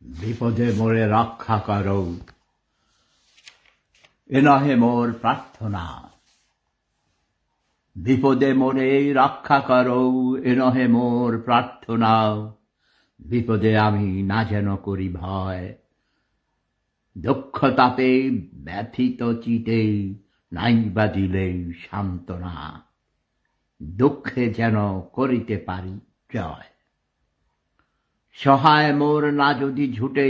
বিপদে মোরে রক্ষা করো, এ নহে মোর প্রার্থনা। বিপদে মোরে রক্ষা করো, এ নহে মোর প্রার্থনা। বিপদে আমি না যেন করি ভয়, দক্ষতাতে ব্যথিত চিতে নাই বা দিলে সান্ত্বনা। দুঃখে যেন করিতে পারি জয়। সহায় মোর না যদি ঝুটে,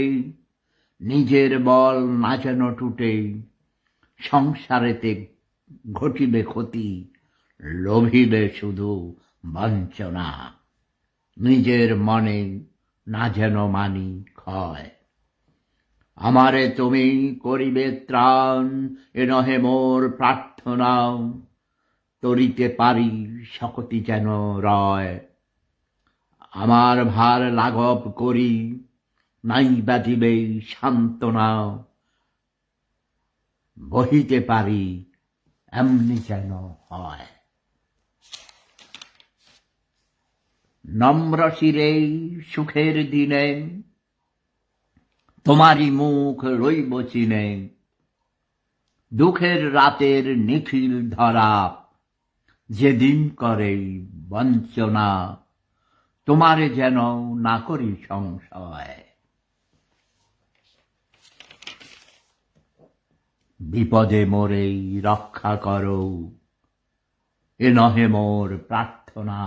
নিজের বল না যেন টুটে। সংসারেতে ঘটিবে ক্ষতি, লোভিলে শুধু বঞ্চনা। নিজের মনে না যেন মানি ক্ষয়। আমারে তুমি করিবে ত্রাণ, এ নহে মোর প্রার্থনা। তরিতে পারি শকতি যেন রয়। আমার ভার লাঘব করি, নাই বা দিবে সান্ত্বনা। বহিতে পারি এমনি যেন হয়। নম্র শিরে সুখের দিনে, তোমারই মুখ রইব চিনে। দুঃখের রাতের নিখিল ধরা, যেদিন করে বঞ্চনা। তোমারে যেন না করি সংশয়। বিপদে মোরে রক্ষা করো, এ নহে মোর প্রার্থনা।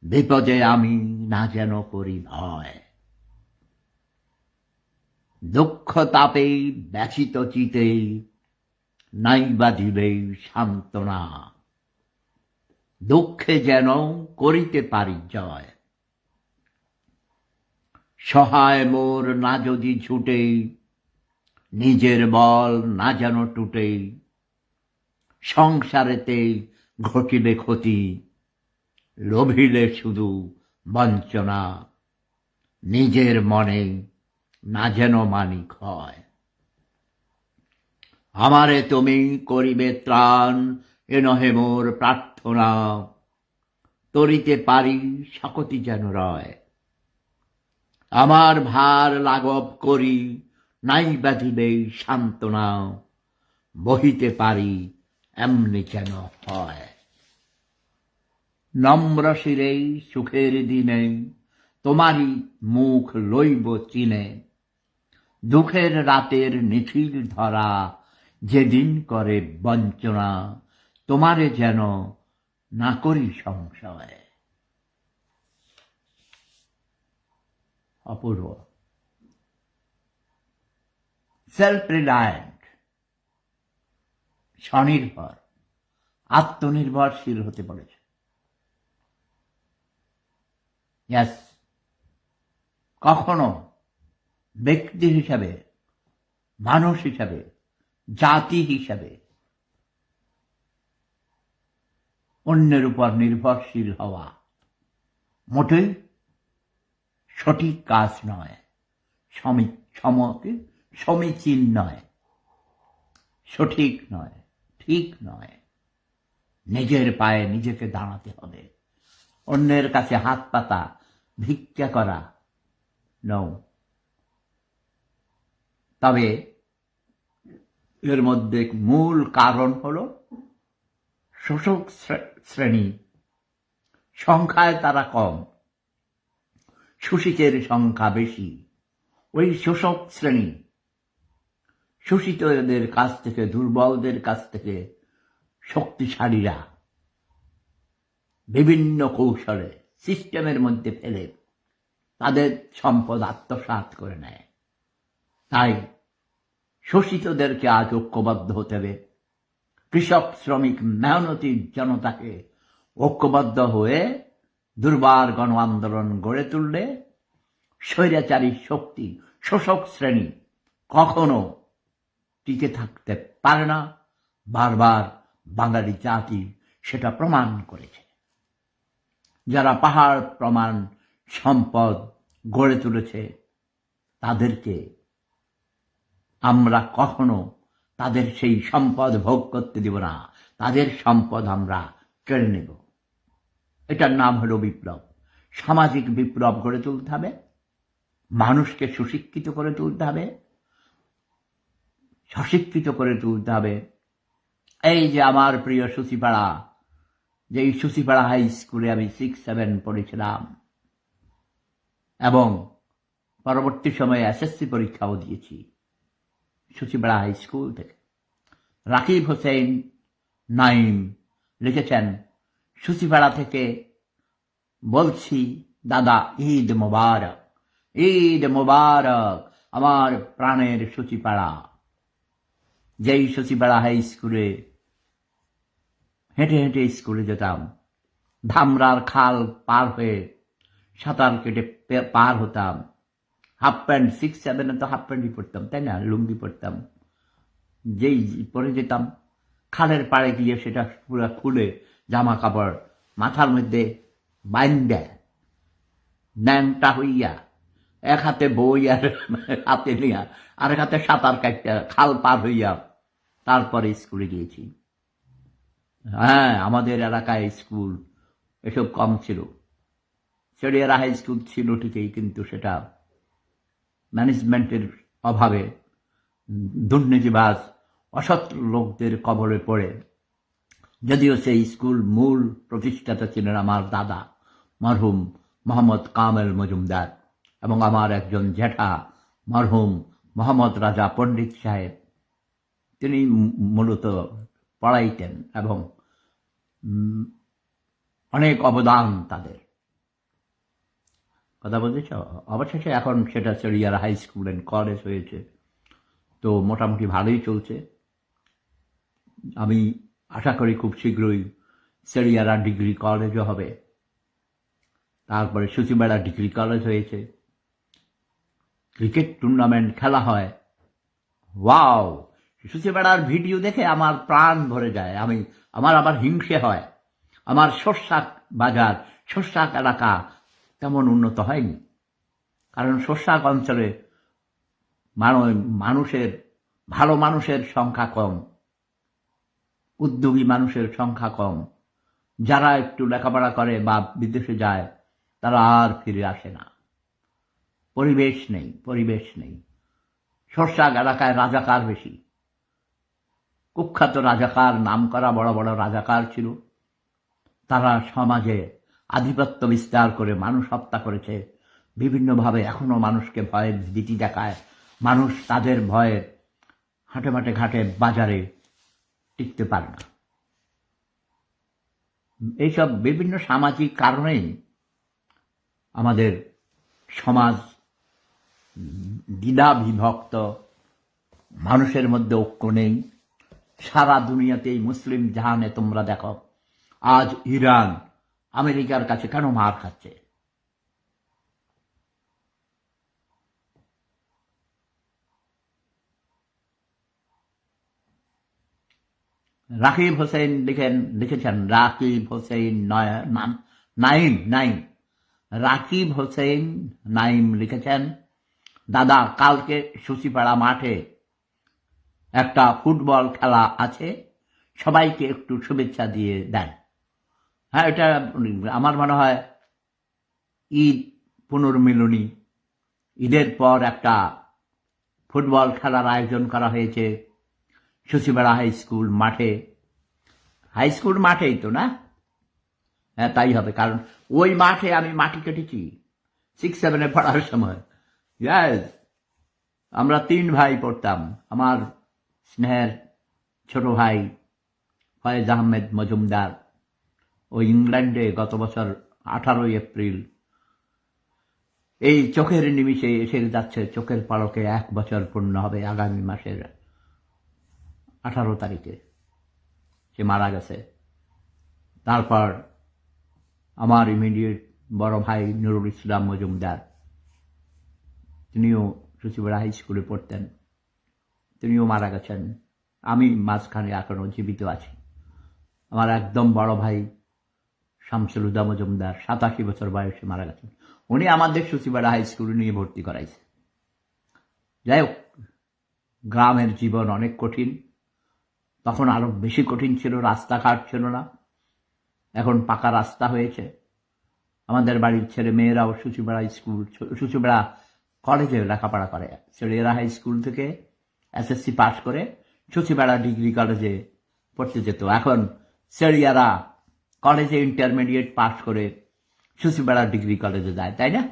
বিপদে আমি না যেন করি ভয়, দুঃখ তাপে ব্যথিত চিতে নাই বা দিবে সান্ত্বনা। দুঃখে যেন করিতে পারি জয়। সহায় মোর না যদি ছুটে, নিজের বল না যেন টুটে। সংসারেতে ঘটিবে ক্ষতি, লোভিলে শুধু বঞ্চনা। নিজের মনে না যেন মানি ক্ষয়। আমারে তুমি করিবে ত্রাণ, এ নহে মোর প্রার্থনা। তরিতে পারি শকতি যেন রয়। আমার ভার লাঘব করি, নাই বা দিবে সান্ত্বনা। বহিতে পারি এমনি যেন হয়। নম্র শিরে সুখের দিনে, তোমারই মুখ লইব চিনে। দুঃখের রাতের নিখিল ধরা, যেদিন করে বঞ্চনা। তোমারে যেন না করি সংশয়। অপূর্ব। সেলফ রিলায়েন্ট, স্বনির্ভর, আত্মনির্ভরশীল হতে বলেছে। ইয়াস, কখনো ব্যক্তি হিসাবে, মানুষ হিসাবে, জাতি হিসাবে অন্যের উপর নির্ভরশীল হওয়া মোটেই সঠিক কাজ নয়, সমীচীন নয়, সঠিক নয়, ঠিক নয়। নিজের পায়ে নিজেকে দাঁড়াতে হবে। অন্যের কাছে হাত পাতা, ভিক্ষা করা নয়। তবে এর মধ্যে মূল কারণ হল শোষক শ্রেণী সংখ্যায় তারা কম, শোষিতের সংখ্যা বেশি। ওই শোষক শ্রেণী শোষিতদের কাছ থেকে, দুর্বলদের কাছ থেকে শক্তিশালীরা বিভিন্ন কৌশলে সিস্টেমের মধ্যে ফেলে তাদের সম্পদ আত্মসাৎ করে নেয়। তাই শোষিতদেরকে আজ ঐক্যবদ্ধ হতে হবে। কৃষক, শ্রমিক, মেহনতি জনতাকে ঐক্যবদ্ধ হয়ে দুর্বার গণ আন্দোলন গড়ে তুললে স্বৈরাচারী শক্তি, শোষক শ্রেণী কখনো টিকে থাকতে পারে না। বারবার বাঙালি জাতি সেটা প্রমাণ করেছে। যারা পাহাড় প্রমাণ সম্পদ গড়ে তুলেছে, তাদেরকে আমরা কখনো তাদের সেই সম্পদ ভোগ করতে দেব না। তাদের সম্পদ আমরা কেড়ে নেব। এটার নাম হলো বিপ্লব। সামাজিক বিপ্লব গড়ে তুলতে হবে। মানুষকে সুশিক্ষিত করে তুলতে হবে, সশিক্ষিত করে তুলতে হবে। এই যে আমার প্রিয় সুচিপাড়া, যে এই সুচিপাড়া হাই স্কুলে আমি 6-7 পড়েছিলাম এবং পরবর্তী সময়ে এসএসসি পরীক্ষাও দিয়েছি সুচিপাড়া হাই স্কুল থেকে। রাকিব হোসেন নাইম লিখেছেন, সুচিপাড়া থেকে বলছি দাদা, ঈদ মোবারক, ঈদ মোবারক আমার প্রাণের সুচিপাড়া। যেই সুচিপাড়া হাই স্কুলে হেঁটে হেঁটে স্কুলে যেতাম, ধামরার খাল পার হয়ে সাঁতার কেটে পার হতাম। হাফ প্যান্ট, 6-7 তো হাফ প্যান্টই পরতাম, তাই না, লুঙ্গি পরতাম, যেই পরে যেতাম খালের পাড়ে গিয়ে সেটা পুরো খুলে জামা কাপড় মাথার মধ্যে বাইন্দা ন্যাংটা হইয়া, এক হাতে বই আর হাতে নিয়া আরেক হাতে সাঁতার কাটতে খাল পার হইয়া তারপরে স্কুলে গিয়েছি। হ্যাঁ, আমাদের এলাকায় স্কুল এসব কম ছিল। চেরিয়ারা হাই স্কুল ছিল ঠিকই, কিন্তু সেটা ম্যানেজমেন্টের অভাবে দুর্নীতিবাজ অসৎ লোকদের কবলে পড়ে, যদিও সেই স্কুল মূল প্রতিষ্ঠাতা ছিলেন আমার দাদা মরহুম মোহাম্মদ কামেল মজুমদার এবং আমার একজন জ্যাঠা মরহুম মোহাম্মদ রাজা পণ্ডিত সাহেব। তিনি মূলত পড়াইতেন এবং অনেক অবদান তাদের। কথা বলতেছ? অবশেষে এখন সেটা চেরিয়ারা হাই স্কুল অ্যান্ড কলেজ হয়েছে, তো মোটামুটি ভালোই চলছে। আমি আশা করি খুব শীঘ্রই চেরিয়ারা ডিগ্রি কলেজও হবে। তারপরে সুচিপাড়া ডিগ্রি কলেজ হয়েছে, ক্রিকেট টুর্নামেন্ট খেলা হয়। ওয়াও! সুচিপাড়ার ভিডিও দেখে আমার প্রাণ ভরে যায়। আমার আবার হিংসে হয়। আমার শস্যাক বাজার, শস্যাক এলাকা তেমন উন্নত হয়নি, কারণ শস্যাক অঞ্চলে মানুষের ভালো মানুষের সংখ্যা কম, উদ্যোগী মানুষের সংখ্যা কম। যারা একটু লেখাপড়া করে বা বিদেশে যায় তারা আর ফিরে আসে না। পরিবেশ নেই। শস্যাক এলাকায় রাজাকার বেশি, কুখ্যাত রাজাকার, নামকরা বড় বড় রাজাকার ছিল। তারা সমাজে আধিপত্য বিস্তার করে মানুষ হত্যা করেছে বিভিন্নভাবে। এখনো মানুষকে ভয়ে ভীতি দেখায়। মানুষ তাদের ভয়ে হাটে মাঠে ঘাটে বাজারে টিকতে পারে না। এইসব বিভিন্ন সামাজিক কারণেই আমাদের সমাজ দ্বিধা বিভক্ত, মানুষের মধ্যে ঐক্য নেই। সারা দুনিয়াতেই মুসলিম জাহানে তোমরা দেখো, আজ ইরান আমেরিকার কাছে কেন মার খাচ্ছে? রাকিব হোসেন লিখেছেন, রাকিব হোসেন নাইম রাকিব হোসেন নাইম লিখেছেন, দাদা কালকে সুচিপাড়া মাঠে একটা ফুটবল খেলা আছে, সবাইকে একটু শুভেচ্ছা দিয়ে দেন। হ্যাঁ, এটা আমার মনে হয় ঈদ পুনর্মিলনী, ঈদের পর একটা ফুটবল খেলার আয়োজন করা হয়েছে সুচিপাড়া হাই স্কুল মাঠেই তো না? হ্যাঁ, তাই হবে, কারণ ওই মাঠে আমি মাটি কেটেছি 6-7 পড়ার সময়। ইয়াস, আমরা 3 ভাই পড়তাম। আমার স্নেহের ছোট ভাই ফয়েজ আহমেদ মজুমদার ও ইংল্যান্ডে গত বছর 18 এপ্রিল এই চোখের নিমিষে এসে যাচ্ছে, চোখের পলকে 1 বছর পূর্ণ হবে আগামী মাসের 18 তারিখে সে মারা গেছে। তারপর আমার ইমিডিয়েট বড় ভাই নুরুল ইসলাম মজুমদার, তিনিও সুচিপাড়া হাই স্কুলে পড়তেন, তিনিও মারা গেছেন। আমি মাঝখানে এখনো জীবিত আছি। আমার একদম বড় ভাই শামসুল হুদা মজুমদার 87 বছর বয়সে মারা গেছেন। উনি আমাদের সুচিপাড়া হাই স্কুলে নিয়ে ভর্তি করাইছে। যাই হোক, গ্রামের জীবন অনেক কঠিন, তখন আরো বেশি কঠিন ছিল। রাস্তাঘাট ছিল না, এখন পাকা রাস্তা হয়েছে। আমাদের বাড়ির ছেলে মেয়েরাও সুচিপাড়া কলেজে লেখাপড়া করে। সেলিয়ারা হাই স্কুল থেকে এসএসসি পাস করে সচিবেড়া ডিগ্রি কলেজে পড়তে যেত। এখন সেলিয়ারা কলেজে ইন্টারমিডিয়েট পাস করে সচিবেড়া ডিগ্রি কলেজে যায়, তাই না?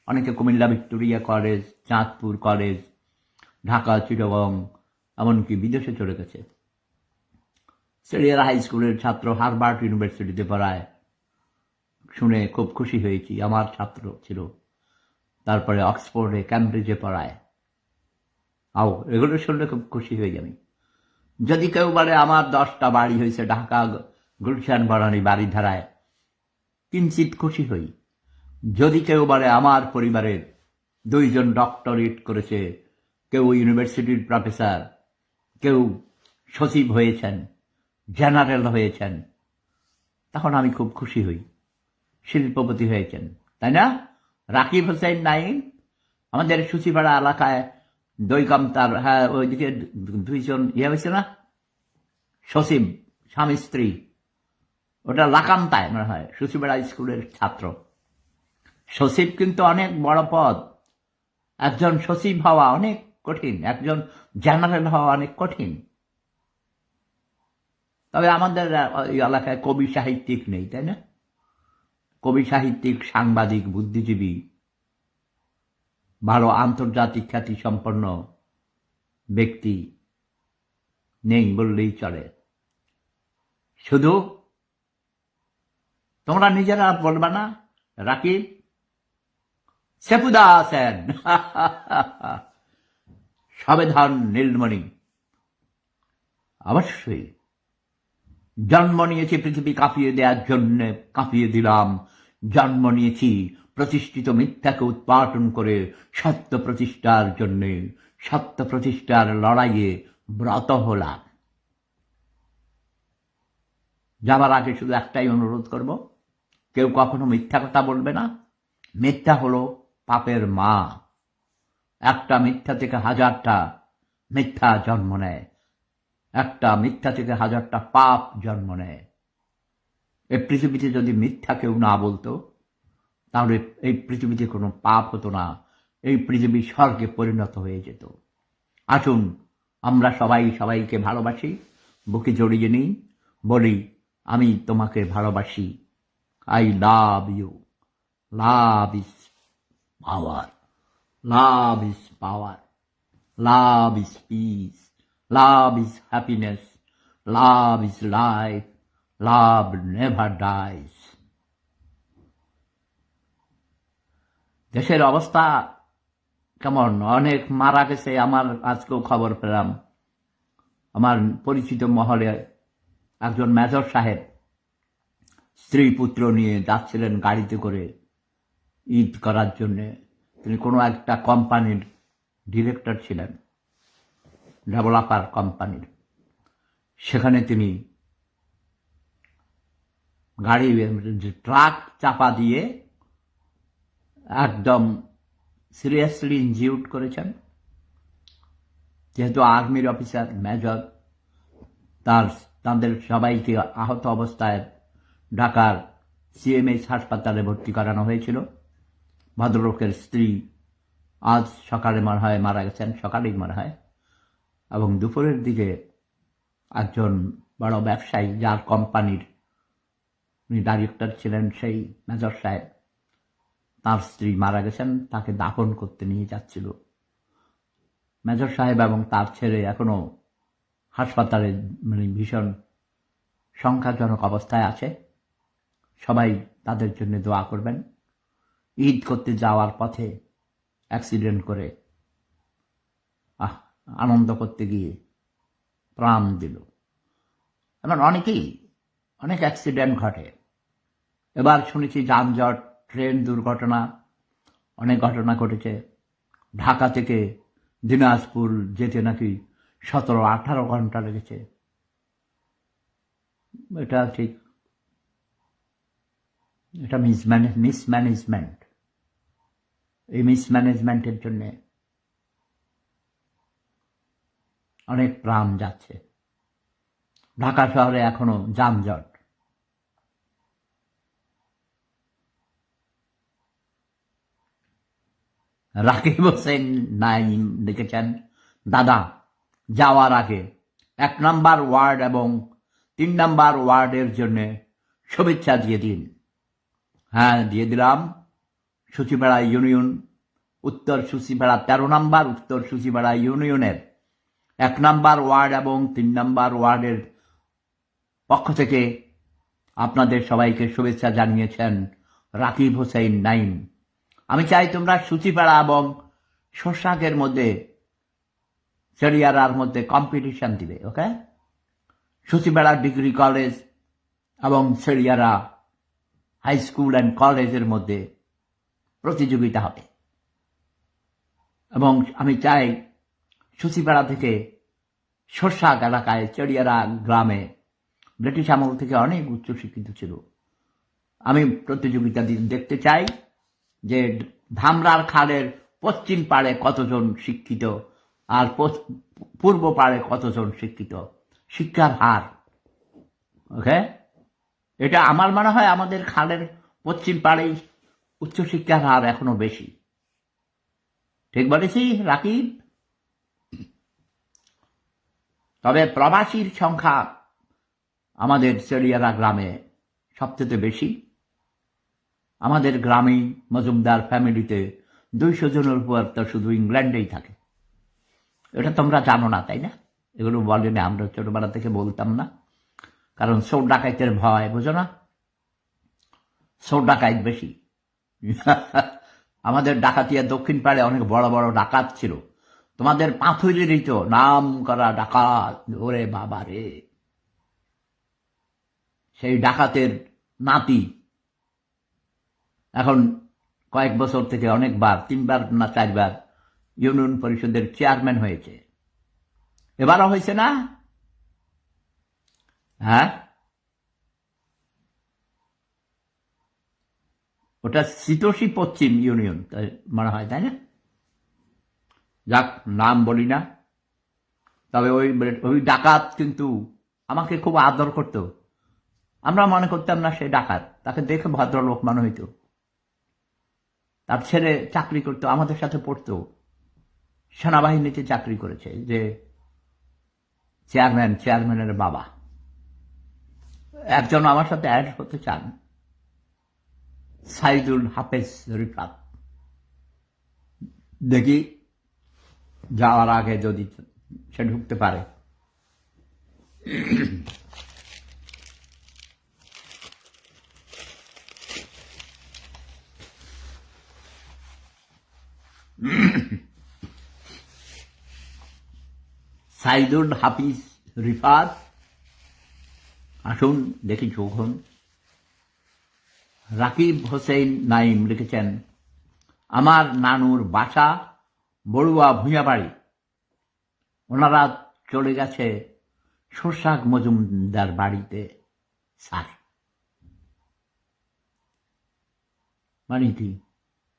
অনেকে Comilla Victoria college, Chandpur college, Dhaka, Chittagong, এমনকি বিদেশে চলে গেছে। সেলিয়ারা হাই স্কুলের ছাত্র হার্ভার্ড ইউনিভার্সিটিতে পড়ায়, শুনে খুব খুশি হয়েছি। আমার ছাত্র ছিল। তারপরে অক্সফোর্ডে, ক্যামব্রিজে পড়ায়। এগুলো শুনলে খুব খুশি হয়ে যাবে। যদি কেউ বলে আমার 10টা বাড়ি হয়েছে ঢাকা গুলশান বনানী বাড়িধারায়, কিঞ্চিত খুশি হই। যদি কেউ বলে আমার পরিবারের 2জন ডক্টরেট করেছে, কেউ ইউনিভার্সিটির প্রফেসর, কেউ সচিব হয়েছেন, জেনারেল হয়েছেন, তখন আমি খুব খুশি হই। শিল্পপতি হয়েছেন, তাই না? রাকিব হোসেন নাইম আমাদের সূচিপাড়া এলাকায় দৈকামতার, হ্যাঁ, ওইদিকে 2জন হয়েছে না, সচিব, স্বামী স্ত্রী। ওটা লাকান্তায় মনে হয়, সূচিপাড়া স্কুলের ছাত্র। সচিব কিন্তু অনেক বড় পদ। একজন সচিব হওয়া অনেক কঠিন, একজন জেনারেল হওয়া অনেক কঠিন। তবে আমাদের এলাকায় কবি সাহিত্যিক নেই, তাই না? কবি সাহিত্যিক, সাংবাদিক, বুদ্ধিজীবী, ভালো আন্তর্জাতিক খ্যাতি সম্পন্ন ব্যক্তি নেই বললেই চলে। শুধু তোমরা নিজেরা বলবা না রাকিব, সেফুদা আছেন, সবেধন নীলমণি, অবশ্যই জন্ম নিয়েছি পৃথিবী কাঁপিয়ে দেওয়ার জন্য, কাঁপিয়ে দিলাম। জন্ম নিয়েছি প্রতিষ্ঠিত মিথ্যাকে উৎপাটন করে সত্য প্রতিষ্ঠার জন্য, সত্য প্রতিষ্ঠার লড়াইয়ে ব্রত হলাম। যাবার আগে শুধু একটাই অনুরোধ করব, কেউ কখনো মিথ্যা কথা বলবে না। মিথ্যা হলো পাপের মা। একটা মিথ্যা থেকে 1000টা মিথ্যা জন্ম নেয়, একটা মিথ্যা থেকে 1000টা পাপ জন্ম নেয়। এই পৃথিবীতে যদি মিথ্যা কেউ না বলতো, তাহলে এই পৃথিবীতে কোনো পাপ হতো না, এই পৃথিবী স্বর্গে পরিণত হয়ে যেত। আসুন আমরা সবাই সবাইকে ভালোবাসি, বুকে জড়িয়ে নিই, বলি আমি তোমাকে ভালোবাসি। I love you. Love is power, love is power, love is peace, love is happiness, love is life, love never dies. দেশের অবস্থা কেমন? অনেক মারা গেছে। আমার আজকেও খবর পেলাম, আমার পরিচিত মহলে একজন মেজর সাহেব স্ত্রী পুত্র নিয়ে যাচ্ছিলেন গাড়িতে করে ঈদ করার জন্যে। তিনি কোনো একটা কোম্পানির ডিরেক্টর ছিলেন, ডেভেলপার কোম্পানির। সেখানে তিনি গাড়ি, ট্রাক চাপা দিয়ে একদম সিরিয়াসলি ইনজিউর্ড করেছেন। যেহেতু আর্মির অফিসার, মেজর, তাদের সবাইকে আহত অবস্থায় ঢাকার সিএমএইচ হাসপাতালে ভর্তি করানো হয়েছিল। ভদ্রলোকের স্ত্রী আজ সকালে মনে হয় মারা গেছেন, সকালেই মনে হয়। এবং দুপুরের দিকে একজন বড় ব্যবসায়ী, যার কোম্পানির উনি ডাইরেক্টর ছিলেন, সেই মেজর সাহেব, তার স্ত্রী মারা গেছেন। তাকে দাফন করতে নিয়ে যাচ্ছিল। মেজর সাহেব এবং তার ছেলে এখনো হাসপাতালে ভীষণ সংখ্যাজনক অবস্থায় আছে। সবাই তাদের জন্য দোয়া করবেন। ঈদ করতে যাওয়ার পথে অ্যাক্সিডেন্ট করে আনন্দ করতে গিয়ে প্রাণ দিল। এমন অনেক অ্যাক্সিডেন্ট ঘটে। এবার শুনেছি যানজট, ট্রেন দুর্ঘটনা, অনেক ঘটনা ঘটেছে। ঢাকা থেকে দিনাজপুর যেতে নাকি 17-18 ঘন্টা লেগেছে। এটা ঠিক, এটা মিসম্যানেজমেন্ট। এই মিসম্যানেজমেন্টের জন্য অনেক প্রাণ যাচ্ছে। ঢাকা শহরে এখনো যানজট। রাকিব হোসেন নাইম লিখেছেন, দাদা যাওয়ার আগে 1 নম্বর ওয়ার্ড এবং 3 নম্বর ওয়ার্ডের জন্য শুভেচ্ছা দিয়ে দিন। হ্যাঁ, দিয়ে দিলাম। সূচিপাড়া ইউনিয়ন, উত্তর সূচিপাড়া 13 নম্বর উত্তর সূচিপাড়া ইউনিয়নের 1 নম্বর ওয়ার্ড এবং 3 নম্বর ওয়ার্ডের পক্ষ থেকে আপনাদের সবাইকে শুভেচ্ছা জানিয়েছেন রাকিব হোসেন নাইম। আমি চাই তোমরা সূচিপাড়া এবং শোরশাকের মধ্যে, চেরিয়ারার মধ্যে কম্পিটিশন দিবে। ওকে, সূচিপাড়া ডিগ্রি কলেজ এবং চেরিয়ারা হাই স্কুল অ্যান্ড কলেজের মধ্যে প্রতিযোগিতা হবে। এবং আমি চাই সূচিপাড়া থেকে শোরশাক এলাকায়, চেরিয়ারা গ্রামে ব্রিটিশ আমল থেকে অনেক উচ্চশিক্ষিত ছিল। আমি প্রতিযোগিতা দেখতে চাই যে ধামরার খালের পশ্চিম পাড়ে কতজন শিক্ষিত আর পূর্ব পাড়ে কতজন শিক্ষিত, শিক্ষার হার। ওকে, এটা আমার মনে হয় আমাদের খালের পশ্চিম পাড়েই উচ্চশিক্ষার হার এখনো বেশি। ঠিক বলেছি রাকিব? তবে প্রবাসীর সংখ্যা আমাদের চেরিয়ারা গ্রামে সবচেয়ে বেশি। আমাদের গ্রামে মজুমদার ফ্যামিলিতে 200 জনের উপর তো শুধু ইংল্যান্ডেই থাকে। এটা তোমরা জানো না, তাই না? এগুলো বলেনি, আমরা ছোটবেলা থেকে বলতাম না, কারণ চোর ডাকাইতের ভয়, বুঝো না? চোর ডাকাইত বেশি। আমাদের ডাকাতিয়া দক্ষিণ পাড়ে অনেক বড় বড় ডাকাত ছিল। তোমাদের পাথুরেরই তো নাম করা ডাকাত, ওরে বাবা রে, সেই ডাকাতের নাতি এখন কয়েক বছর থেকে অনেকবার, 3বার না 4বার ইউনিয়ন পরিষদের চেয়ারম্যান হয়েছে। এবারও হয়েছে না? হ্যাঁ, ওটা শীতোষী পশ্চিম ইউনিয়ন মনে হয়, তাই না? যাক, নাম বলি না। তবে ওই ডাকাত কিন্তু আমাকে খুব আদর করতো। আমরা মনে করতাম না সে ডাকাত, তাকে দেখে ভদ্রলোক মনে হইতো। তার ছেলে চাকরি করতো, আমাদের সাথে পড়তো, সেনাবাহিনীতে চাকরি করেছে, যে চেয়ারম্যানের বাবা। একজন আমার সাথে অ্যাড হতে চান, সাইদুল হাফেজ রিফাত। দেখি যাওয়ার আগে যদি সে ঢুকতে পারে। সাইদুল হাফিজ রিফাত, আসুন দেখি যখন। রাকিব হোসেন নাইম লিখেছেন, আমার নানুর বাসা বড়ুয়া ভূঁইয়াবাড়ি, ওনারা চলে গেছে শোরশাক মজুমদার বাড়িতে স্যার। মানে কি,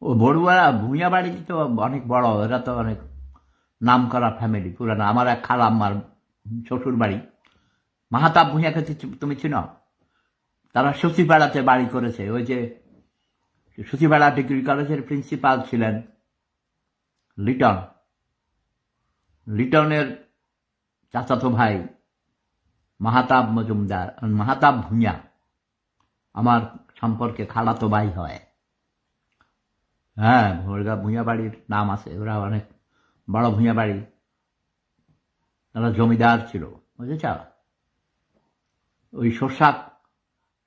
ও বড়ুয়া ভূঁইয়াবাড়ি তো অনেক বড়, এরা তো অনেক নাম করা ফ্যামিলি, পুরানো। আমার এক খালাম্মার শ্বশুর বাড়ি মাহাতাব ভূঁইয়াকে তুমি চিনো? তারা সচিপাড়াতে বাড়ি করেছে। ওই যে সচিপাড়া ডিগ্রি কলেজের প্রিন্সিপাল ছিলেন লিটন, লিটনের চাচাতো ভাই মাহাতাব মজুমদার, মাহাতাব ভূঁইয়া আমার সম্পর্কে খালাতো ভাই হয়। হ্যাঁ, ভূঁইয়া বাড়ির নাম আছে, ওরা অনেক বড় ভূঁইয়া বাড়ি, তারা জমিদার ছিল, বুঝেছ? ওই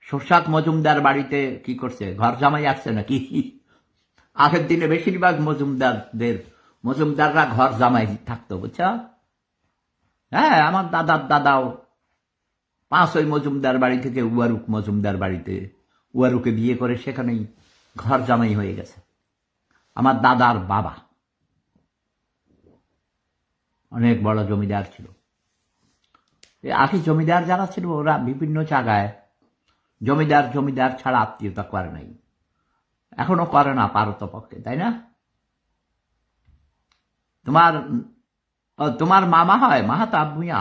শোরশাক মজুমদার বাড়িতে কি করছে, ঘর জামাই আসছে নাকি? আগের দিনে বেশিরভাগ মজুমদাররা ঘর জামাই থাকতো, বুঝছ? হ্যাঁ, আমার দাদার দাদাও 5 ওই মজুমদার বাড়ি থেকে উয়ারুক মজুমদার বাড়িতে, উয়ারুকে বিয়ে করে সেখানেই ঘর জামাই হয়ে গেছে। আমার দাদার বাবা অনেক বড় জমিদার ছিল। আগে জমিদার যারা ছিল ওরা বিভিন্ন জায়গায় জমিদার ছাড়া আত্মীয়তা করে নাই, এখনো করে না পারতপক্ষে, তাই না? তোমার মামা হয় মাহাতাব ভূঁইয়া,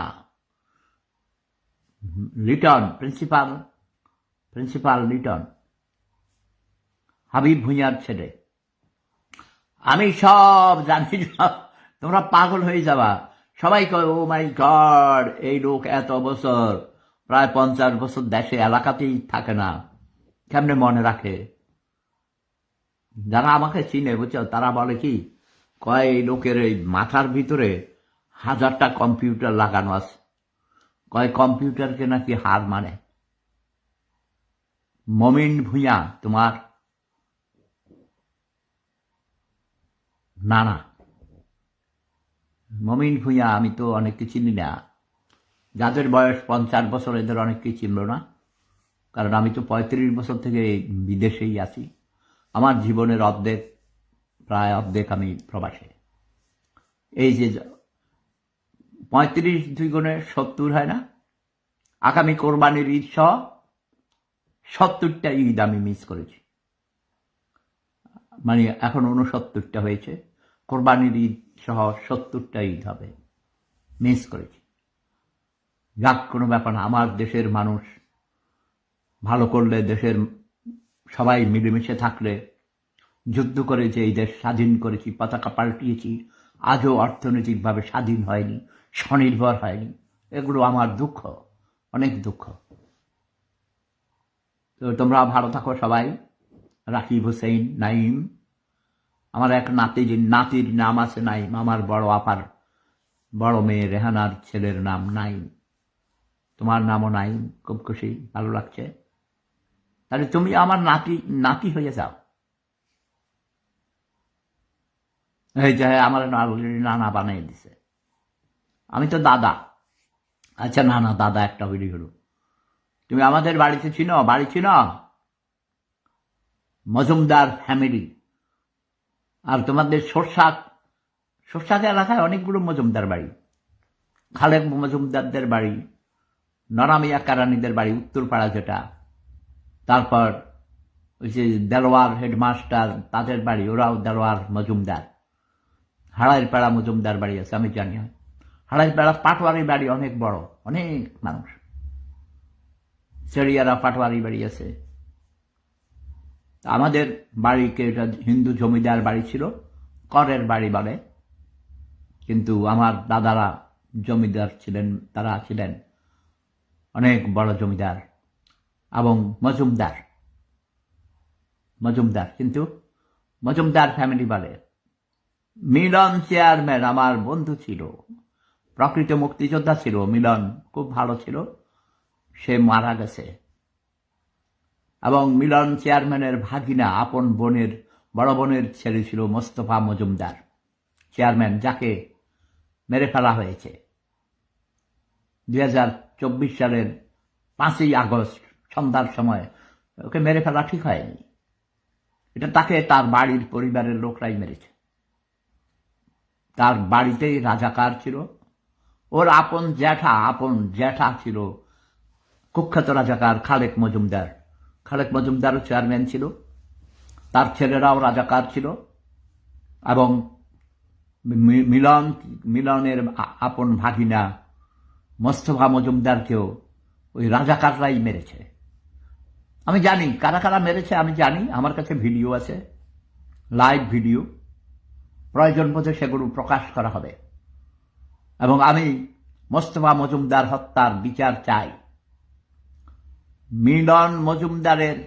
লিটন প্রিন্সিপাল লিটন, হাবিব ভূঁইয়ার ছেলে। আমি সব জানি, সব। তোমরা পাগল হয়ে যাবা। সবাই কয় ও মাই গড, এই লোক এত বছর, প্রায় 50 বছর দেশে এলাকাতেই থাকে না, কেমনে মনে রাখে? যারা আমাকে চিনে, বুঝছো, তারা বলে কি, কয় এই লোকের এই মাথার ভিতরে 1000টা কম্পিউটার লাগানো আছে। কয় কম্পিউটারকে নাকি হার মানে। মমিন ভূঁইয়া তোমার নানা। মমিন ভূঁইয়া আমি তো অনেককে চিনি না। যাদের বয়স 50 বছর এদের অনেককেই চিনল না, কারণ আমি তো 35 বছর থেকে বিদেশেই আছি। আমার জীবনের অর্ধেক, প্রায় অর্ধেক আমি প্রবাসে। এই যে 35 2 × 70 হয় না, আগামী কোরবানির ঈদ সহ 70টা ঈদ আমি মিস করেছি। মানে এখন 69টা হয়েছে, কোরবানির ঈদ সহ 70টা ঈদ হবে, মিস করেছি। যাক, কোনো ব্যাপার না। আমার দেশের মানুষ ভালো করলে, দেশের সবাই মিলেমিশে থাকলে, যুদ্ধ করে যে এই দেশ স্বাধীন করেছি, পতাকা পাল্টিয়েছি, আজও অর্থনৈতিকভাবে স্বাধীন হয়নি, স্বনির্ভর হয়নি, এগুলো আমার দুঃখ, অনেক দুঃখ। তো তোমরা ভালো থাকো সবাই। রাকিব হোসেন নাইম, আমার এক নাতির নাম আছে নাইম। আমার বড় আপার বড় মেয়ে রেহানার ছেলের নাম নাইম। তোমার নামও নাইম, খুব খুশি, ভালো লাগছে। তাহলে তুমি আমার নাতি হয়ে যাও। এই যে আমার নানা বানিয়ে দিছে, আমি তো দাদা। আচ্ছা, নানা দাদা একটা হইলি হলো। তুমি আমাদের বাড়িতে চিনো? বাড়ি চিনো? মজুমদার ফ্যামিলি। আর তোমাদের সরষাদ এলাকায় অনেকগুলো মজুমদার বাড়ি। খালেক মজুমদারদের বাড়ি, নরামিয়া কারানিদের বাড়ি উত্তরপাড়া যেটা, তারপর ওই যে দেলোয়ার হেডমাস্টার তাদের বাড়ি, ওরাও দেলোয়ার মজুমদার। হাড়াইর পাড়া মজুমদার বাড়ি আছে, আমি জানি। হাড়াইর পাড়া পাটওয়ারি বাড়ি অনেক বড়, অনেক মানুষ। চেরিয়ারা পাটওয়ারি বাড়ি আছে। আমাদের বাড়িকে এটা হিন্দু জমিদার বাড়ি ছিল, করের বাড়ি বলে। কিন্তু আমার দাদারা জমিদার ছিলেন, তারা ছিলেন অনেক বড় জমিদার এবং মজুমদার, কিন্তু মজুমদার ফ্যামিলি বলে। মিলন চেয়ারম্যান আমার বন্ধু ছিল, প্রকৃত মুক্তিযোদ্ধা ছিল। মিলন খুব ভালো ছিল, সে মারা গেছে। এবং মিলন চেয়ারম্যানের ভাগিনা, আপন বোনের বড় বোনের ছেলে ছিল মোস্তফা মজুমদার চেয়ারম্যান, যাকে মেরে ফেলা হয়েছে 2024 সালের 5ই আগস্ট সন্ধ্যার সময়। ওকে মেরে ফেলা ঠিক হয়নি, এটা তাকে তার বাড়ির পরিবারের লোকরাই মেরেছে। তার বাড়িতেই রাজাকার ছিল। ওর আপন জ্যাঠা ছিল কুখ্যাত রাজাকার খালেক মজুমদারও চেয়ারম্যান ছিল, তার ছেলেরাও রাজাকার ছিল। এবং মিলনের আপন ভাগিনা মোস্তফা মজুমদারকেও ওই রাজাকাররাই মেরেছে। আমি জানি কারা কারা মেরেছে, আমি জানি। আমার কাছে ভিডিও আছে, লাইভ ভিডিও। প্রয়োজন বোধে সেগুলো প্রকাশ করা হবে। এবং আমি মোস্তফা মজুমদার হত্যার বিচার চাই। মিলন মজুমদারের,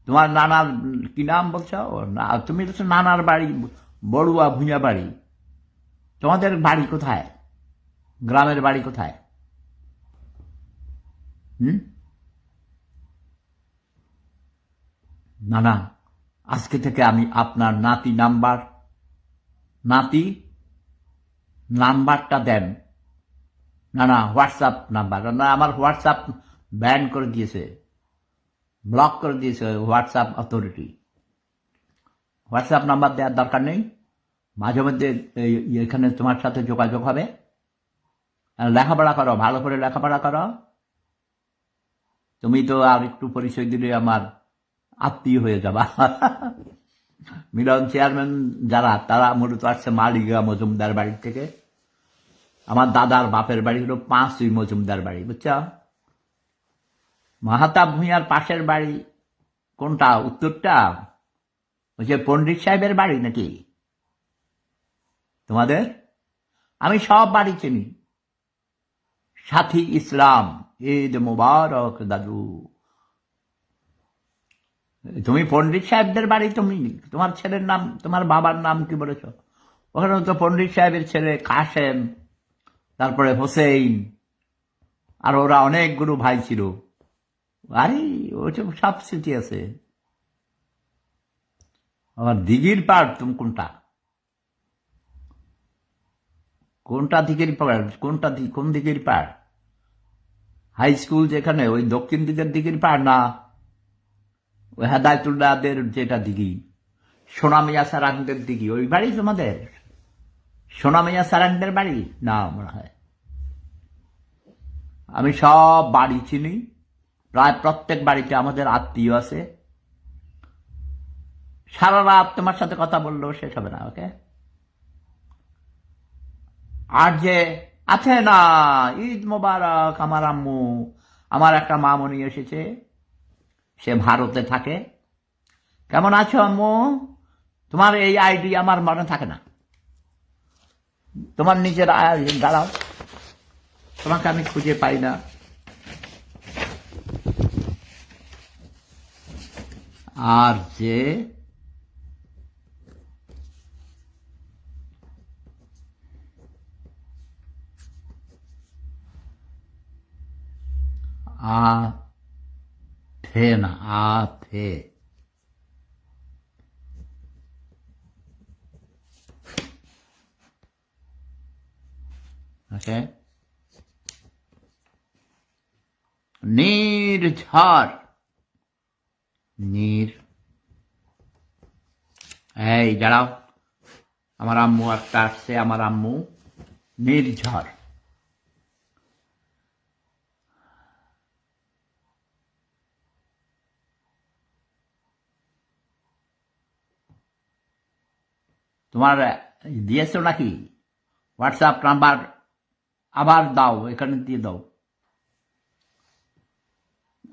তোমার নানার কি নাম বলছো? তুমি বলছো নানার বাড়ি বড়ুয়া ভূঁইয়া বাড়ি। তোমাদের বাড়ি কোথায়? গ্রামের বাড়ি কোথায়? নানা, আজকে থেকে আমি আপনার নাম্বারটা দেন। না, হোয়াটসঅ্যাপ নাম্বার না, আমার হোয়াটসঅ্যাপ ব্যান করে দিয়েছে, ব্লক করে দিয়েছে হোয়াটসঅ্যাপ অথরিটি। হোয়াটসঅ্যাপ নাম্বার দেওয়ার দরকার নেই। মাঝে মধ্যে এখানে তোমার সাথে যোগাযোগ হবে। লেখাপড়া করো, ভালো করে লেখাপড়া করো। তুমি তো আর একটু পরিচয় দিলে আমার আত্মীয় হয়ে যাবা। মিলন চেয়ারম্যান যারা, তারা মূলত আসছে মালিগা মজুমদার বাড়ির থেকে। আমার দাদার বাপের বাড়ি হলো 5 মজুমদার বাড়ি, বুঝছ? মাহাতাব ভূঁইয়ার পাশের বাড়ি কোনটা? উত্তরটা ওই যে পণ্ডিত সাহেবের বাড়ি নাকি তোমাদের? আমি সব বাড়ি চিনি। সাথী ইসলাম, ঈদ মুবারক দাদু। তুমি পণ্ডিত সাহেবদের বাড়ি, তুমি তোমার ছেলের নাম, তোমার বাবার নাম কি বলেছ? ওখানে তো পণ্ডিত সাহেবের ছেলে কাসেম, তারপরে হোসেন, আর ওরা অনেকগুলো ভাই ছিল। আরে ওইসব সব স্মৃতি আছে। আবার দিঘির পাড়, তুমি কোনটা কোনটা দিঘির পাড়? কোন দিঘির পাড়? হাই স্কুল যেখানে, ওই দক্ষিণ দিকের দিঘির পাড় না? ওই হেদায়তুল্লাহদের যেটা দিঘি, সোনামিয়া সারাংদের দিঘি, ওই বাড়ি তোমাদের? সোনামিয়া সারাংদের বাড়ি না মনে হয়। আমি সব বাড়ি চিনি, প্রায় প্রত্যেক বাড়িতে আমাদের আত্মীয় আছে। সারা রাত তোমার সাথে কথা বললেও শেষ হবে না। ওকে, আর যে আছে না, ঈদ মোবারক আমার আম্মু, আমার একটা মামনি এসেছে, সে ভারতে থাকে। কেমন আছো আম্মু? তোমার এই আইডি আমার মনে থাকে না, তোমার নিজের দাঁড়াও, তোমাকে আমি খুঁজে পাই না। আর যে থে না, থে। ওকে, নির্ঝর, এই দাঁড়াও, আমার আম্মু একটা আসছে, আমার আম্মু নির্ঝর। তোমার দিয়েছো নাকি হোয়াটসঅ্যাপ নাম্বার? আবার দাও, এখানে দিয়ে দাও।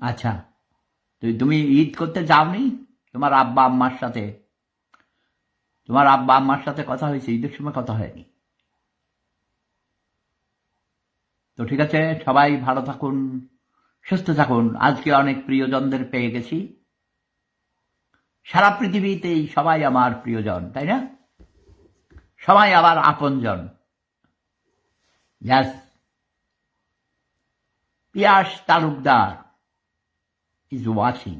আচ্ছা, তুমি ঈদ করতে যাওনি তোমার আব্বা আম্মার সাথে? তোমার আব্বা আম্মার সাথে কথা হয়েছে, ঈদের সময় কথা হয়নি তো। ঠিক আছে, সবাই ভালো থাকুন, সুস্থ থাকুন। আজকে অনেক প্রিয়জনদের পেয়ে গেছি। সারা পৃথিবীতেই সবাই আমার প্রিয়জন, তাই না? সবাই আবার আপনজন। ইয়াস, পিয়াস তালুকদার ইজ ওয়াচিং।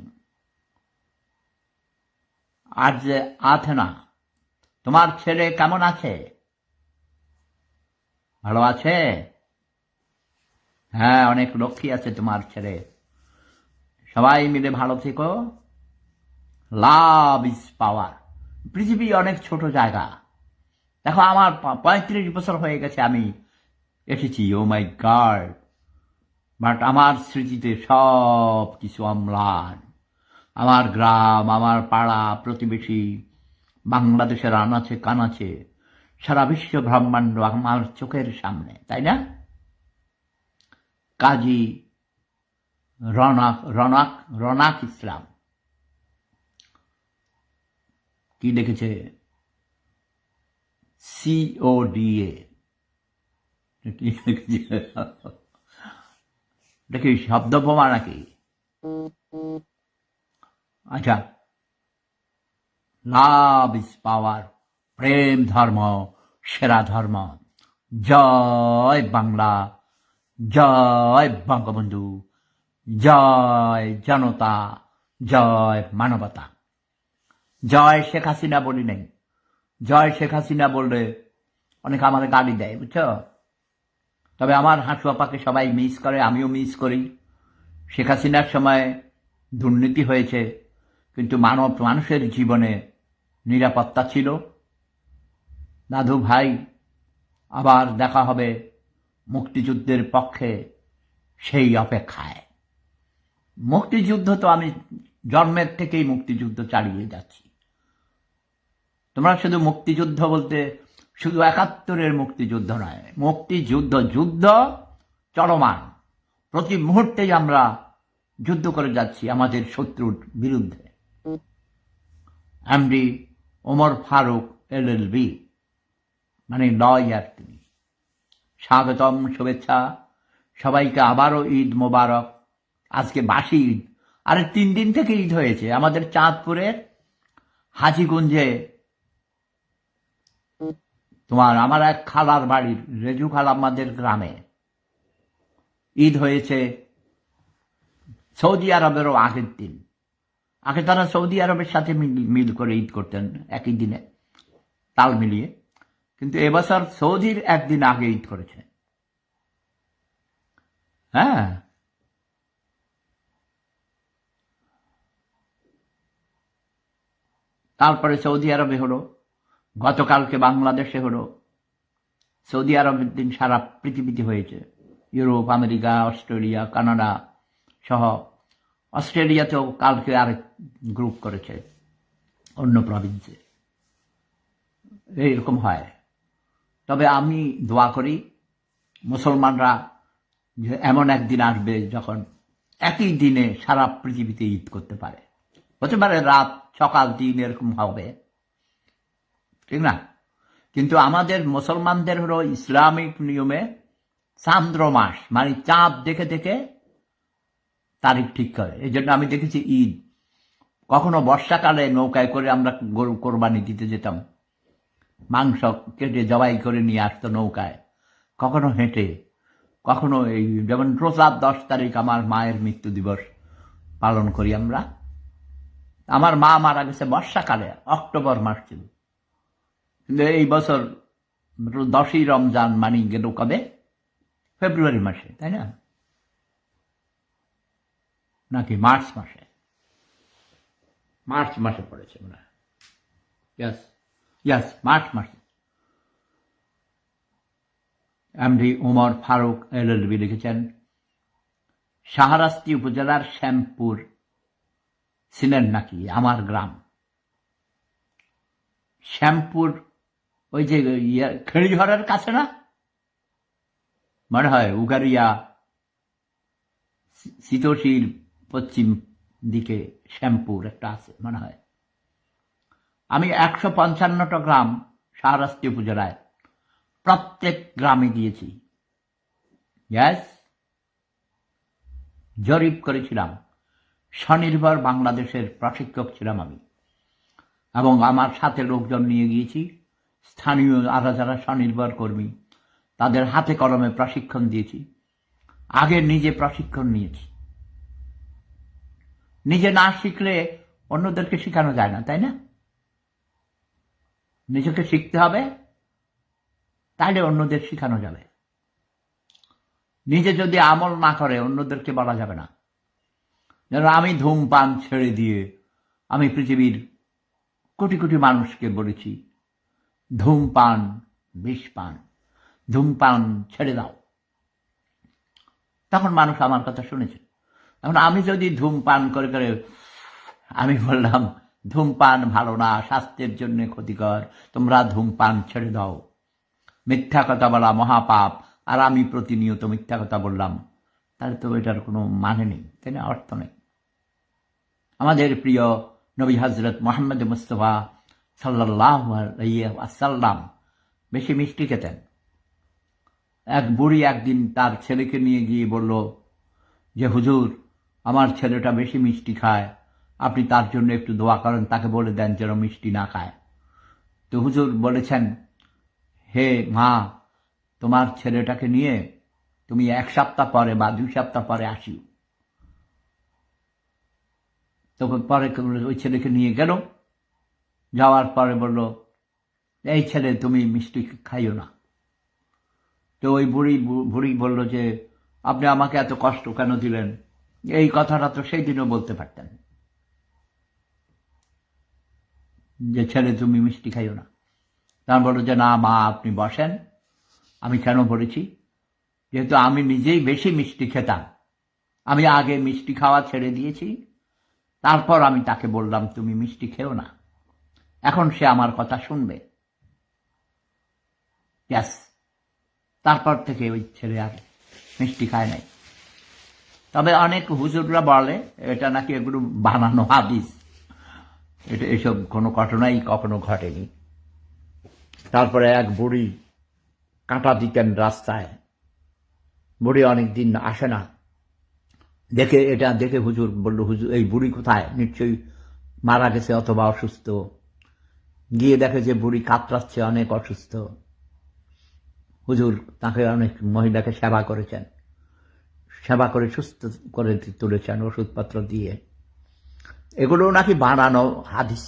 আর যে আথেনা, তোমার ছেলে কেমন আছে? ভালো আছে? হ্যাঁ, অনেক লক্ষ্মী আছে তোমার ছেলে। সবাই মিলে ভালো থেকো। লাভ ইজ পাওয়ার। পৃথিবী অনেক ছোট জায়গা। দেখো, আমার 35 বছর হয়ে গেছে আমি এসেছি, ও মাই গড, বাট আমার স্মৃতিতে সব কিছু অম্লান। আমার গ্রাম, আমার পাড়া প্রতিবেশী, বাংলাদেশের আনাচে কানাচে, সারা বিশ্ব ব্রহ্মাণ্ড আমার চোখের সামনে, তাই না? কাজী রনাক ইসলাম কি লিখেছে? CODA। এটা কি শব্দ বোমা নাকি? আচ্ছা, লাভ ইজ পাওয়ার, প্রেম ধর্ম সেরা ধর্ম। জয় বাংলা, জয় বঙ্গবন্ধু, জয় জনতা, জয় মানবতা। জয় শেখ হাসিনা বলি নাই। জয় শেখ হাসিনা বললে অনেকে আমাদের গালি দেয়, বুঝছো? তবে আমার হাঁসুয়াপাকে সবাই মিস করে, আমিও মিস করি। শেখ হাসিনার সময় দুর্নীতি হয়েছে, কিন্তু মানুষের জীবনে নিরাপত্তা ছিল। দাদু ভাই, আবার দেখা হবে মুক্তিযুদ্ধের পক্ষে, সেই অপেক্ষায়। মুক্তিযুদ্ধ তো আমি জন্মের থেকেই মুক্তিযুদ্ধ চালিয়ে যাচ্ছি। তোমরা শুধু মুক্তিযুদ্ধ বলতে শুধু 71-এর মুক্তিযুদ্ধ নয়, মুক্তিযুদ্ধ, যুদ্ধ চলমান। প্রতি মুহূর্তেই আমরা যুদ্ধ করে যাচ্ছি আমাদের শত্রুর বিরুদ্ধে। এমডি ওমর ফারুক এলএলবি, মানে লয়ার তিনি। স্বাগতম, শুভেচ্ছা সবাইকে, আবারও ঈদ মোবারক। আজকে বাসি ঈদ, আরে 3 দিন থেকে ঈদ হয়েছে। আমাদের চাঁদপুরের হাজিগঞ্জে তোমার আমার এক খালার বাড়ির রেজু খালাম্মাদের গ্রামে ঈদ হয়েছে সৌদি আরবেরও আগের দিন। আগে তারা সৌদি আরবের সাথে মিল করে ঈদ করতেন একই দিনে, তাল মিলিয়ে। কিন্তু এবছর সৌদির একদিন আগে ঈদ করেছে। হ্যাঁ, তারপরে সৌদি আরবে হলো, গতকালকে বাংলাদেশে হলো। সৌদি আরবের দিন সারা পৃথিবীতে হয়েছে, ইউরোপ, আমেরিকা, অস্ট্রেলিয়া, কানাডা সহ। অস্ট্রেলিয়াতেও কালকে আরেক গ্রুপ করেছে অন্য প্রভিন্সে। এইরকম হয়। তবে আমি দোয়া করি মুসলমানরা যে এমন একদিন আসবে যখন একই দিনে সারা পৃথিবীতে ঈদ করতে পারে। হতে পারে রাত, সকাল, দিন এরকম হবে, ঠিক না? কিন্তু আমাদের মুসলমানদের হলো ইসলামিক নিয়মে চান্দ্র মাস, মানে চাঁদ দেখে দেখে তারিখ ঠিক করে। এই জন্য আমি দেখেছি ঈদ কখনো বর্ষাকালে নৌকায় করে আমরা গরু কোরবানি দিতে যেতাম, মাংস কেটে জবাই করে নিয়ে আসতো নৌকায়, কখনো হেঁটে, কখনো এই যেমন রোজার 10 তারিখ আমার মায়ের মৃত্যু দিবস পালন করি আমরা। আমার মা মারা গেছে বর্ষাকালে, অক্টোবর মাস ছিল। কিন্তু এই বছর 10ই রমজান মানে গেল কবে? ফেব্রুয়ারি মাসে, তাই না? নাকি মার্চ মাসে? মার্চ মাসে পড়েছে মনে হয়। ইয়াস, মার্চ মাসে। এমডি ওমর ফারুক এলএলবি লিখেছেন, শাহরাস্তি উপজেলার শ্যামপুর ছিলেন নাকি আমার গ্রাম। শ্যামপুর ওই যে খেড়িঝড়ের কাছে না, মনে হয় উগারিয়া শীতশীল পশ্চিম দিকে শ্যামপুর একটা আছে মনে হয়। আমি 155টা গ্রাম শাহরাস্তি উপজেলায় প্রত্যেক গ্রামে গিয়েছি। ইয়াস, জরিপ করেছিলাম। স্বনির্ভর বাংলাদেশের প্রশিক্ষক ছিলাম আমি, এবং আমার সাথে লোকজন নিয়ে গিয়েছি, স্থানীয় আরো যারা স্বনির্ভর কর্মী, তাদের হাতে কলমে প্রশিক্ষণ দিয়েছি। আগে নিজে প্রশিক্ষণ নিয়েছি। নিজে না শিখলে অন্যদেরকে শেখানো যায় না, তাই না? নিজেকে শিখতে হবে, তাহলে অন্যদের শেখানো যাবে। নিজে যদি আমল না করে অন্যদেরকে বলা যাবে না। যেন আমি ধূমপান ছেড়ে দিয়ে আমি পৃথিবীর কোটি কোটি মানুষকে বলেছি ধূমপান বিষ পান, ধূমপান ছেড়ে দাও, তখন মানুষ আমার কথা শুনেছে। এখন আমি যদি ধূমপান করে করে আমি বললাম ধূমপান ভালো না, স্বাস্থ্যের জন্য ক্ষতিকর, তোমরা ধূমপান ছেড়ে দাও, মিথ্যা কথা বলা মহাপাপ, আর আমি প্রতিনিয়ত মিথ্যা কথা বললাম, তাহলে তো এটার কোনো মানে নেই, তাই না? অর্থ নেই। আমাদের প্রিয় নবী হযরত মুহাম্মদ মুস্তাফা সাল্লাল্লাহু আলাইহি ওয়াসাল্লাম বেশি মিষ্টি খেতেন। এক বুড়ি একদিন তার ছেলেকে নিয়ে গিয়ে বলল যে হুজুর, আমার ছেলেটা বেশি মিষ্টি খায়, আপনি তার জন্য একটু দোয়া করেন, তাকে বলে দেন যেন মিষ্টি না খায়। তো হুজুর বলেছেন, হে মা, তোমার ছেলেটাকে নিয়ে তুমি 1 সপ্তাহ পরে বা 2 সপ্তাহ পরে আসিও। তো পরে ওই ছেলেকে নিয়ে গেল, যাওয়ার পরে বলল, এই ছেলে তুমি মিষ্টি খাইও না। তো ওই বুড়ি বলল যে আপনি আমাকে এত কষ্ট কেন দিলেন? এই কথাটা তো সেই দিনও বলতে পারতেন যে ছেলে তুমি মিষ্টি খাইও না। তার বলল যে না মা, আপনি বসেন, আমি কেন বলেছি, যেহেতু আমি নিজেই বেশি মিষ্টি খেতাম, আমি আগে মিষ্টি খাওয়া ছেড়ে দিয়েছি, তারপর আমি তাকে বললাম তুমি মিষ্টি খেও না, এখন সে আমার কথা শুনবে। ইয়াস, তারপর থেকে ওই ছেলে আর মিষ্টি খায় নাই। তবে অনেক হুজুররা বলে এটা নাকি এগুলো বানানো হাদিস, এসব কোনো ঘটনাই কখনো ঘটেনি। তারপরে এক বুড়ি কাঁটা দিতেন রাস্তায়, বুড়ি অনেক দিন আসে না, দেখে হুজুর বলল, হুজুর এই বুড়ি কোথায়, নিশ্চয়ই মারা গেছে অথবা অসুস্থ। গিয়ে দেখে যে বুড়ি কাতরাচ্ছে, অনেক অসুস্থ। হুজুর তাকে অনেক মহিলাকে সেবা করেছেন, সেবা করে সুস্থ করে তুলেছেন ওষুধপত্র দিয়ে। এগুলো নাকি বানানো হাদিস,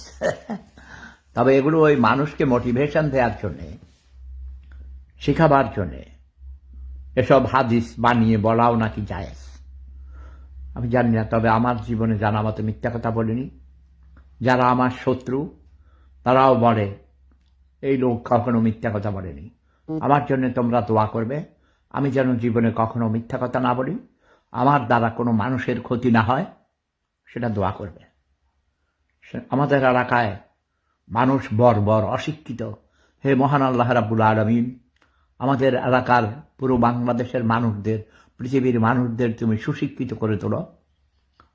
তবে এগুলো ওই মানুষকে মোটিভেশন দেওয়ার জন্যে, শেখাবার জন্যে এসব হাদিস বানিয়ে বলাও নাকি জায়েজ। আমি জানি না, তবে আমার জীবনে জানা মতো মিথ্যা কথা বলিনি। যারা আমার শত্রু তারাও বলে এই লোক কখনো মিথ্যা কথা বলেনি। আমার জন্য তোমরা দোয়া করবে, আমি যেন জীবনে কখনো মিথ্যা কথা না বলি, আমার দ্বারা কোনো মানুষের ক্ষতি না হয়, সেটা দোয়া করবে। আমাদের এলাকায় মানুষ বর্বর, অশিক্ষিত। হে মহান আল্লাহ রাব্বুল আলামিন, আমাদের এলাকার পুরো বাংলাদেশের মানুষদের, পৃথিবীর মানুষদের তুমি সুশিক্ষিত করে তোলো,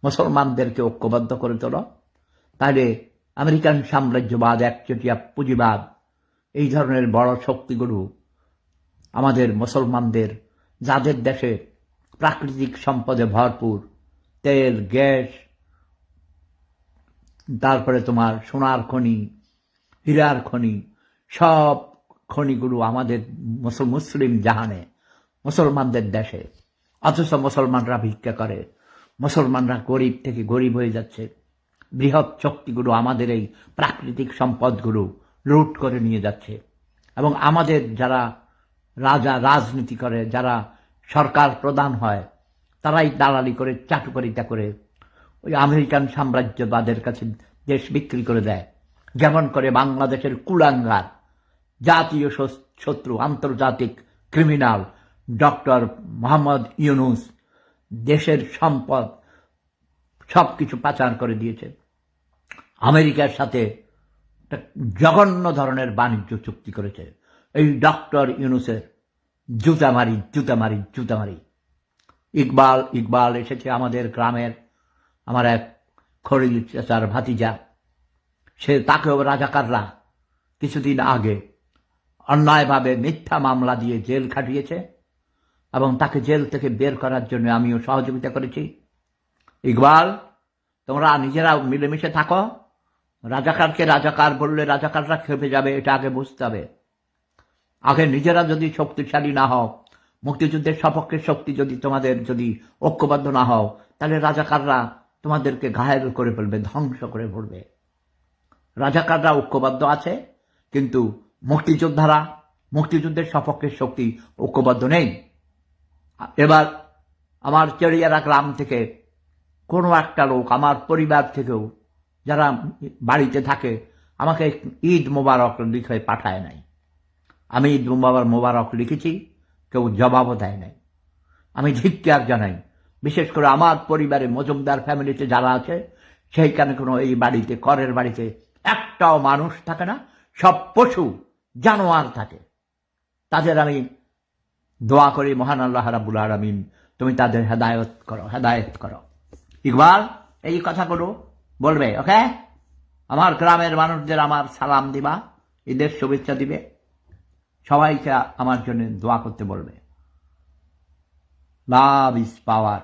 মুসলমানদেরকে ঐক্যবদ্ধ করে তোলো। তাহলে আমেরিকান সাম্রাজ্যবাদ, একচেটিয়া পুঁজিবাদ, এই ধরনের বড় শক্তিগুলো আমাদের মুসলমানদের, যাদের দেশে প্রাকৃতিক সম্পদে ভরপুর, তেল, গ্যাস, তারপরে তোমার সোনার খনি, হীরার খনি, সব খনিগুলো আমাদের মুসলিম জাহানে, মুসলমানদের দেশে। অথচ মুসলমানরা ভিক্ষা করে, মুসলমানরা গরিব থেকে গরিব হয়ে যাচ্ছে। বৃহৎ শক্তিগুলো আমাদের এই প্রাকৃতিক সম্পদগুলো লুট করে নিয়ে যাচ্ছে। এবং আমাদের যারা রাজনীতি করে, যারা সরকার প্রধান হয়, তারাই দালালি করে, চাটুকারিতা করে ওই আমেরিকান সাম্রাজ্যবাদের কাছে দেশ বিক্রি করে দেয়। যেমন করে বাংলাদেশের কুলাঙ্গার, জাতীয় শত্রু, আন্তর্জাতিক ক্রিমিনাল ডক্টর মোহাম্মদ ইউনূস দেশের সম্পদ সব কিছু পাচার করে দিয়েছে। আমেরিকার সাথে জঘন্য ধরনের বাণিজ্য চুক্তি করেছে। এই ডক্টর ইউনূসের জুতামারি জুতামারি জুতামারি। ইকবাল এসেছে আমাদের গ্রামের, আমার এক খড়িল চাচার ভাতিজা, তাকেও রাজাকাররা কিছুদিন আগে অন্যায়ভাবে মিথ্যা মামলা দিয়ে জেল খাটিয়েছে, এবং তাকে জেল থেকে বের করার জন্য আমিও সহযোগিতা করেছি। ইকবাল, তোমরা নিজেরা মিলেমিশে থাকো। রাজাকারকে রাজাকার বললে রাজাকাররা খেপে যাবে, এটা আগে বুঝতে হবে। আগে নিজেরা যদি শক্তিশালী না হও, মুক্তিযুদ্ধের সপক্ষের শক্তি যদি তোমাদের যদি ঐক্যবদ্ধ না হও, তাহলে রাজাকাররা তোমাদেরকে ঘায়েল করে ফেলবে, ধ্বংস করে ফেলবে। রাজাকাররা ঐক্যবদ্ধ আছে, কিন্তু মুক্তিযুদ্ধের সপক্ষের শক্তি ঐক্যবদ্ধ নেই। এবার আমার চেরিয়ারা গ্রাম থেকে কোনো একটা লোক, আমার পরিবার থেকেও যারা বাড়িতে থাকে, আমাকে ঈদ মোবারক লিখে পাঠায় নাই। আমি ঈদ মোবারক লিখেছি, কেউ জবাবও দেয় নাই। আমি ধিক্কার জানাই। বিশেষ করে আমার পরিবারে মজুমদার ফ্যামিলিতে যারা আছে, সেইখানে কোনো এই বাড়িতে, করের বাড়িতে একটাও মানুষ থাকে না, সব পশু জানোয়ার থাকে। তাদের আমি দোয়া করি, মহান আল্লাহ রাব্বুল আলামিন তুমি তাদের হেদায়েত করো। ইকবাল, এই কথাগুলো বলবে, ওকে? আমার গ্রামের মানুষদের আমার সালাম দিবা, ঈদের শুভেচ্ছা দিবে, সবাইকে আমার জন্য দোয়া করতে বলবে। Love is power.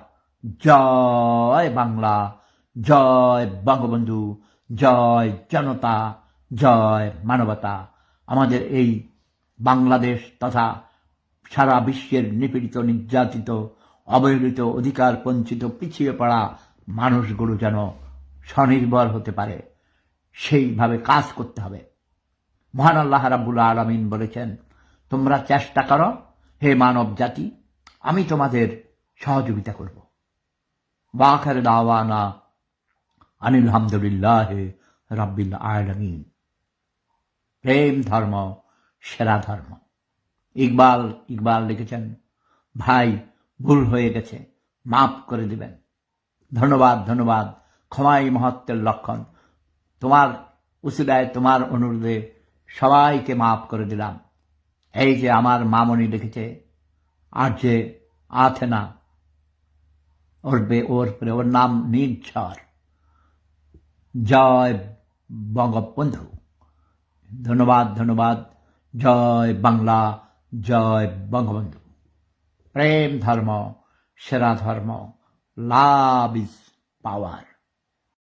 জয় বাংলা, জয় বঙ্গবন্ধু, জয় জনতা, জয় মানবতা। আমাদের এই বাংলাদেশ তথা সারা বিশ্বের নিপীড়িত, নির্যাতিত, অবহেলিত, অধিকার বঞ্চিত, পিছিয়ে পড়া মানুষগুলো যেন স্বনির্ভর হতে পারে, সেইভাবে কাজ করতে হবে। মহান আল্লাহ রাব্বুল আলামিন বলেছেন, তোমরা চেষ্টা করো হে মানব জাতি, আমি তোমাদের সহযোগিতা করব। ওয়াখির দাওয়ানা আনিল হামদুলিল্লাহি রাব্বিল আলামিন। প্রেম ধর্ম সেরা ধর্ম। ইকবাল লিখেছেন, ভাই ভুল হয়ে গেছে, মাফ করে দিবেন। ধন্যবাদ। ক্ষমাই মহত্বের লক্ষণ। তোমার উসিলায়, তোমার অনুরোধে সবাইকে মাফ করে দিলাম। এই যে আমার মামনি লিখেছে, আর যে আথেনা, ওর নাম নির্ঝর। জয় বঙ্গবন্ধু। ধন্যবাদ, ধন্যবাদ। জয় বাংলা, জয় বঙ্গবন্ধু। প্রেম ধর্ম, সেরা ধর্ম। লাভ ইজ পাওয়ার।